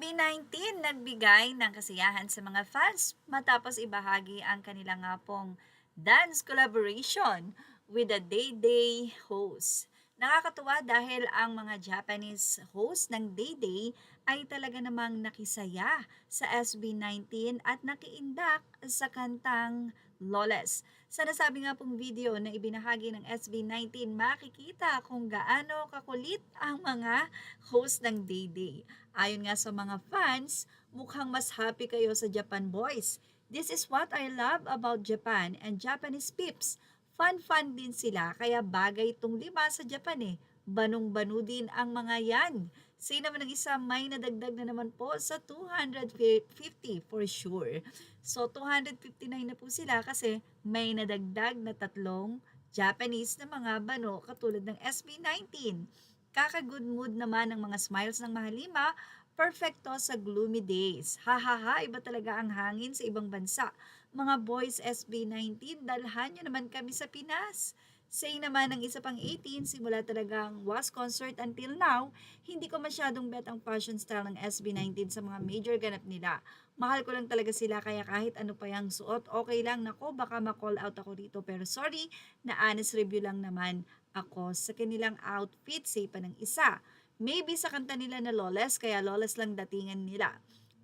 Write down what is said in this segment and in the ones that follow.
SB19 nagbigay ng kasiyahan sa mga fans matapos ibahagi ang kanilang nga pong dance collaboration with the Day Day host. Nakakatuwa dahil ang mga Japanese host ng Day Day ay talaga namang nakisaya sa SB19 at nakiindak sa kantang Lawless. Sa nasabi nga pong video na ibinahagi ng SB19, makikita kung gaano kakulit ang mga host ng Day Day. Ayon nga sa mga fans, mukhang mas happy kayo sa Japan Boys. This is what I love about Japan and Japanese peeps. Fun-fun din sila kaya bagay itong lima sa Japan eh. Banong-banu din ang mga yan. Say naman ng isa, may nadagdag na naman po sa 250 for sure. So 259 na po sila kasi may nadagdag na tatlong Japanese na mga bano katulad ng SB19. Kaka-good mood naman ng mga smiles ng Mahalima, perfecto sa gloomy days. Ha, iba talaga ang hangin sa ibang bansa. Mga boys SB19, dalhan nyo naman kami sa Pinas. Say naman ng isa pang 18, simula talagang was concert until now, hindi ko masyadong bet ang fashion style ng SB19 sa mga major ganap nila. Mahal ko lang talaga sila kaya kahit ano pa yung suot, okay lang. Nako, baka ma-call out ako dito pero sorry, na honest review lang naman ako sa kanilang outfit, say pa ng isa. Maybe sa kanta nila na Lawless, kaya Lawless lang datingan nila.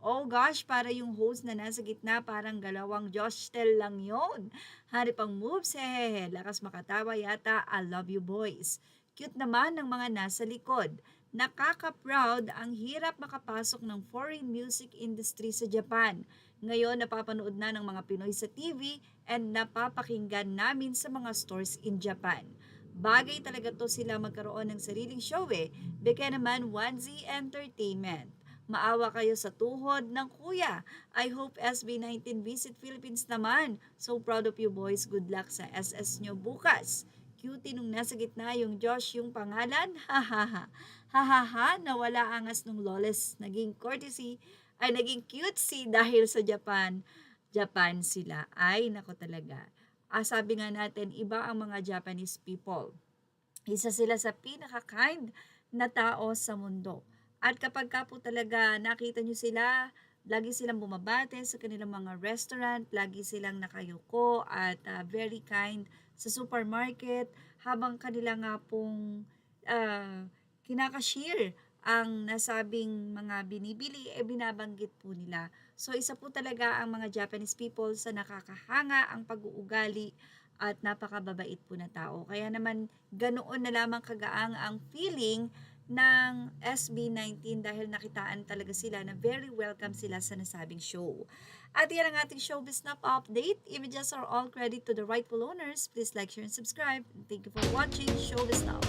Oh gosh, para yung host na nasa gitna, parang galawang Josh Tel lang yon. Hari pang moves, hehehe, lakas makatawa yata, I love you boys. Cute naman ng mga nasa likod. Nakaka-proud ang hirap makapasok ng foreign music industry sa Japan. Ngayon, napapanood na ng mga Pinoy sa TV and napapakinggan namin sa mga stores in Japan. Bagay talaga to sila magkaroon ng sariling show eh. Beka naman Onesie Entertainment. Maawa kayo sa tuhod ng kuya. I hope SB19 visit Philippines naman. So proud of you boys. Good luck sa SS nyo bukas. Cutie nung nasa gitna yung Josh yung pangalan. Hahaha. Hahaha. Nawala angas nung Lawless. Naging courtesy ay naging cutesy dahil sa Japan. Japan sila. Ay nako talaga. Sabi nga natin, iba ang mga Japanese people. Isa sila sa pinaka-kind na tao sa mundo. At kapag ka po talaga nakita nyo sila, lagi silang bumabate sa kanilang mga restaurant, lagi silang nakayuko at very kind sa supermarket habang kanila nga pong kinakashare ang nasabing mga binibili, binabanggit po nila. So isa po talaga ang mga Japanese people sa nakakahanga ang pag-uugali at napakababait po na tao. Kaya naman ganoon na lamang kagaang ang feeling ng SB19 dahil nakitaan talaga sila na very welcome sila sa nasabing show. At yan ang ating showbiz snap update. Images are all credit to the rightful owners. Please like, share, and subscribe. Thank you for watching Showbiz Snap.